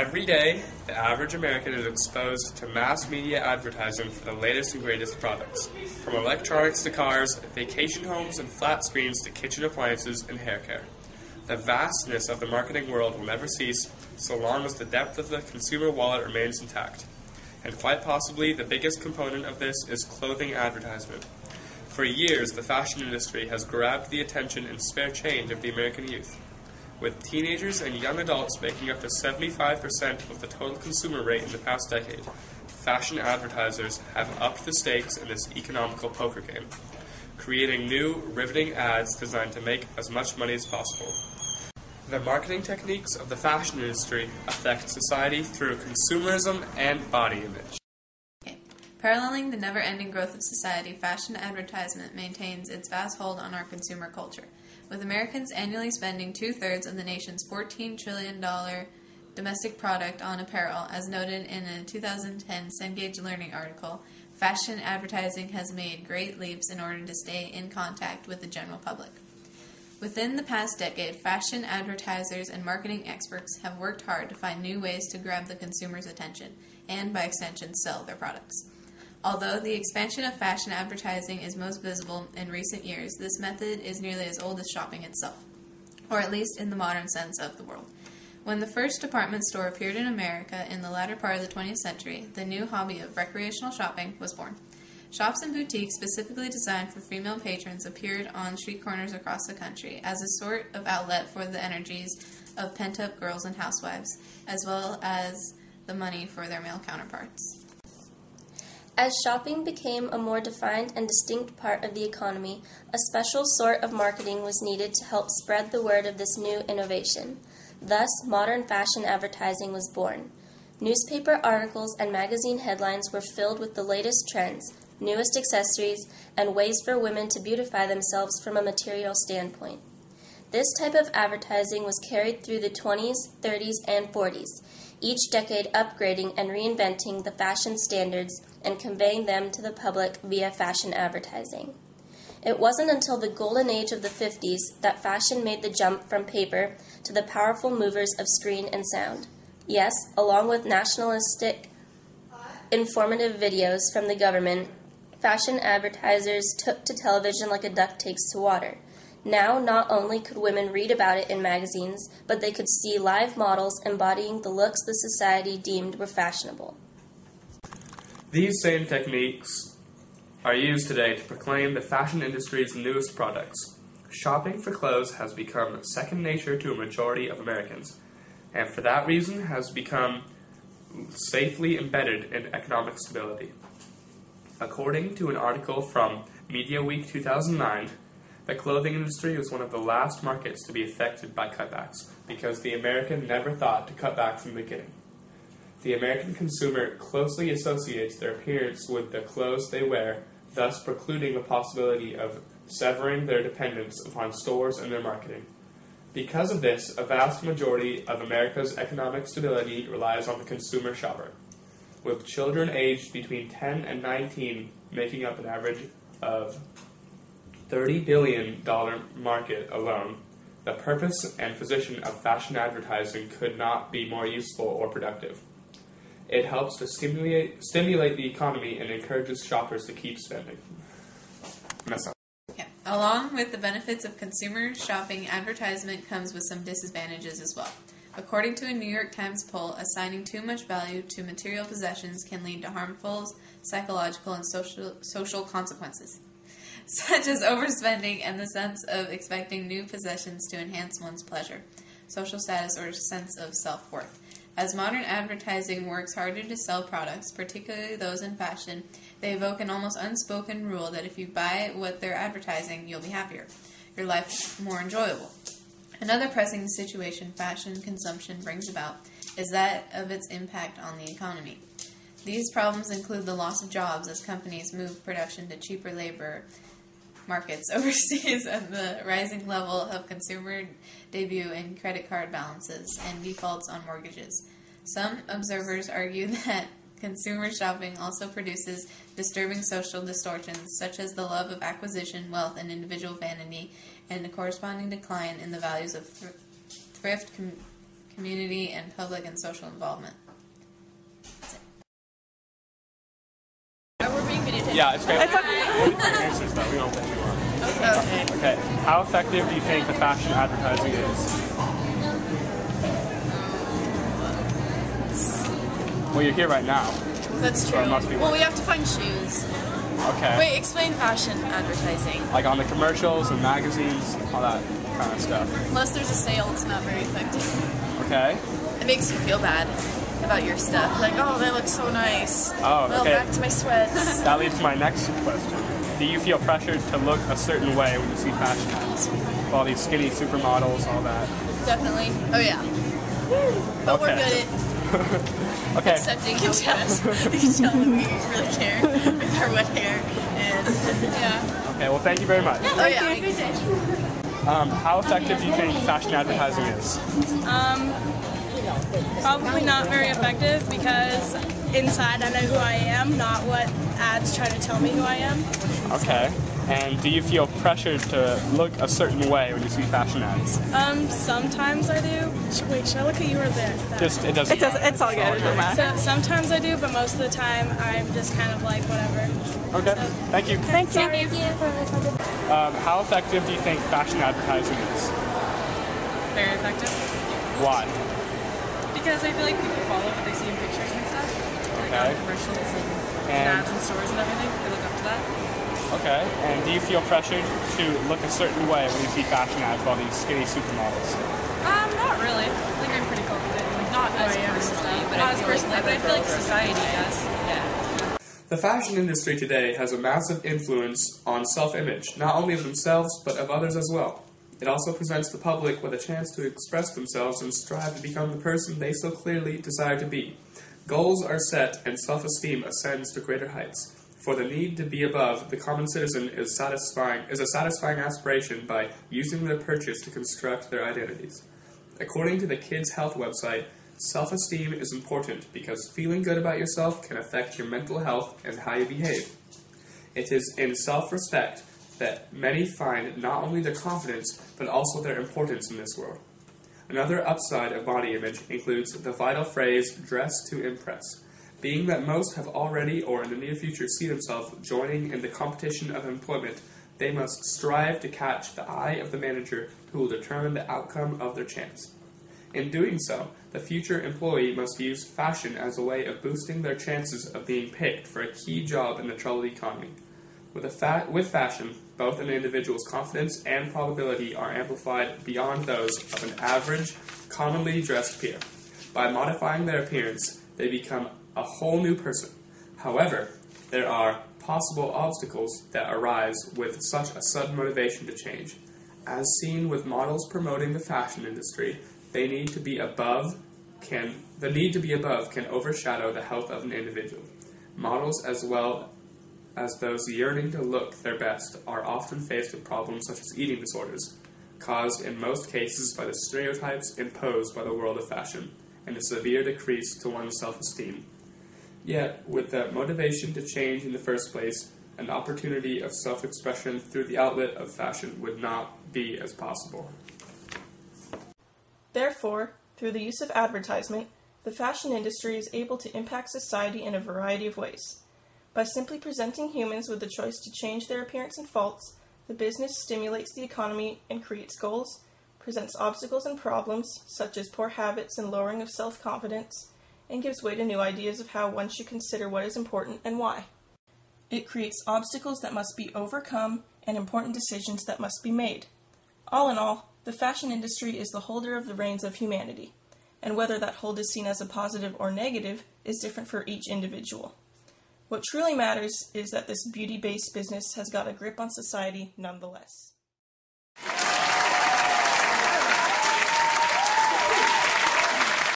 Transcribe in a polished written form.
Every day, the average American is exposed to mass media advertising for the latest and greatest products, from electronics to cars, vacation homes and flat screens to kitchen appliances and hair care. The vastness of the marketing world will never cease so long as the depth of the consumer wallet remains intact. And quite possibly, the biggest component of this is clothing advertisement. For years, the fashion industry has grabbed the attention and spare change of the American youth. With teenagers and young adults making up to 75% of the total consumer rate in the past decade, fashion advertisers have upped the stakes in this economical poker game, creating new, riveting ads designed to make as much money as possible. The marketing techniques of the fashion industry affect society through consumerism and body image. Paralleling the never-ending growth of society, fashion advertisement maintains its vast hold on our consumer culture, with Americans annually spending 2/3 of the nation's $14 trillion domestic product on apparel. As noted in a 2010 Cengage Learning article, fashion advertising has made great leaps in order to stay in contact with the general public. Within the past decade, fashion advertisers and marketing experts have worked hard to find new ways to grab the consumer's attention and, by extension, sell their products. Although the expansion of fashion advertising is most visible in recent years, this method is nearly as old as shopping itself, or at least in the modern sense of the word. When the first department store appeared in America in the latter part of the 20th century, the new hobby of recreational shopping was born. Shops and boutiques specifically designed for female patrons appeared on street corners across the country as a sort of outlet for the energies of pent-up girls and housewives, as well as the money for their male counterparts. As shopping became a more defined and distinct part of the economy, a special sort of marketing was needed to help spread the word of this new innovation. Thus, modern fashion advertising was born. Newspaper articles and magazine headlines were filled with the latest trends, newest accessories, and ways for women to beautify themselves from a material standpoint. This type of advertising was carried through the 20s, 30s, and 40s, each decade upgrading and reinventing the fashion standards and conveying them to the public via fashion advertising. It wasn't until the golden age of the 50s that fashion made the jump from paper to the powerful movers of screen and sound. Yes, along with nationalistic, informative videos from the government, fashion advertisers took to television like a duck takes to water. Now, not only could women read about it in magazines, but they could see live models embodying the looks the society deemed were fashionable. These same techniques are used today to proclaim the fashion industry's newest products. Shopping for clothes has become second nature to a majority of Americans, and for that reason has become safely embedded in economic stability. According to an article from Media Week 2009, the clothing industry was one of the last markets to be affected by cutbacks because the American never thought to cut back from the beginning. The American consumer closely associates their appearance with the clothes they wear, thus precluding the possibility of severing their dependence upon stores and their marketing. Because of this, a vast majority of America's economic stability relies on the consumer shopper, with children aged between 10 and 19 making up an average of $30 billion market alone. The purpose and position of fashion advertising could not be more useful or productive. It helps to stimulate the economy and encourages shoppers to keep spending. Yeah. Along with the benefits of consumer shopping, advertisement comes with some disadvantages as well. According to a New York Times poll, assigning too much value to material possessions can lead to harmful psychological and social consequences, such as overspending and the sense of expecting new possessions to enhance one's pleasure, social status, or sense of self-worth. As modern advertising works harder to sell products, particularly those in fashion, they evoke an almost unspoken rule that if you buy what they're advertising, you'll be happier, your life more enjoyable. Another pressing situation fashion consumption brings about is that of its impact on the economy. These problems include the loss of jobs as companies move production to cheaper labor markets overseas and the rising level of consumer debut in credit card balances and defaults on mortgages. Some observers argue that consumer shopping also produces disturbing social distortions such as the love of acquisition, wealth, and individual vanity, and a corresponding decline in the values of thrift community, and public and social involvement. We're being videotaped. Yeah, it's great. Answers though. We don't think you are. Okay. Okay. How effective do you think the fashion advertising is? Well, you're here right now. That's So true. it must be Well, we have to find shoes. Okay. Wait, explain fashion advertising. Like on the commercials and magazines, all that kind of stuff. Unless there's a sale, it's not very effective. Okay. It makes you feel bad about your stuff. Like, oh, they look so nice. Oh, Well, okay. back to my sweats. That leads to my next question. Do you feel pressured to look a certain way when you see fashion ads? All these skinny supermodels, all that. Definitely. Oh, yeah. But we're Okay. good at Okay. accepting how we dress. You can tell when we really care with our wet hair. And, yeah. Okay, well, thank you very much. Oh, yeah. How effective do you think fashion advertising is? Probably not very effective because inside I know who I am, not what ads try to tell me who I am. Okay. And do you feel pressured to look a certain way when you see fashion ads? Sometimes I do. Wait, should I look at you or there? Just, it doesn't. It's all good. It doesn't matter. So, sometimes I do, but most of the time I'm just kind of like whatever. Okay. Thank you. Thank you. How effective do you think fashion advertising is? Very effective. Why? Because I feel like people follow what they see in pictures and stuff. Like Okay. on commercials and And- ads and stores and everything. They look up to that. Okay. And do you feel pressured to look a certain way when you see fashion ads for all these skinny supermodels? Not really. I think I'm pretty confident. Like, not as personally, but not as personally, but I feel like society does. Yeah. The fashion industry today has a massive influence on self-image, not only of themselves, but of others as well. It also presents the public with a chance to express themselves and strive to become the person they so clearly desire to be. Goals are set and self-esteem ascends to greater heights. For the need to be above the common citizen is a satisfying aspiration by using their purchase to construct their identities. According to the Kids Health website, self-esteem is important because feeling good about yourself can affect your mental health and how you behave. It is in self-respect that many find not only their confidence, but also their importance in this world. Another upside of body image includes the vital phrase, dress to impress. Being that most have already or in the near future see themselves joining in the competition of employment, they must strive to catch the eye of the manager who will determine the outcome of their chance. In doing so, the future employee must use fashion as a way of boosting their chances of being picked for a key job in the troubled economy. With fashion, both an individual's confidence and probability are amplified beyond those of an average, commonly dressed peer. By modifying their appearance, they become a whole new person. However, there are possible obstacles that arise with such a sudden motivation to change. As seen with models promoting the fashion industry, the need to be above can overshadow the health of an individual. Models, as well as those yearning to look their best, are often faced with problems such as eating disorders, caused in most cases by the stereotypes imposed by the world of fashion, and a severe decrease to one's self-esteem. Yet, with the motivation to change in the first place, an opportunity of self-expression through the outlet of fashion would not be as possible. Therefore, through the use of advertisement, the fashion industry is able to impact society in a variety of ways. By simply presenting humans with the choice to change their appearance and faults, the business stimulates the economy and creates goals, presents obstacles and problems, such as poor habits and lowering of self-confidence, and gives way to new ideas of how one should consider what is important and why. It creates obstacles that must be overcome and important decisions that must be made. All in all, the fashion industry is the holder of the reins of humanity, and whether that hold is seen as a positive or negative is different for each individual. What truly matters is that this beauty-based business has got a grip on society nonetheless.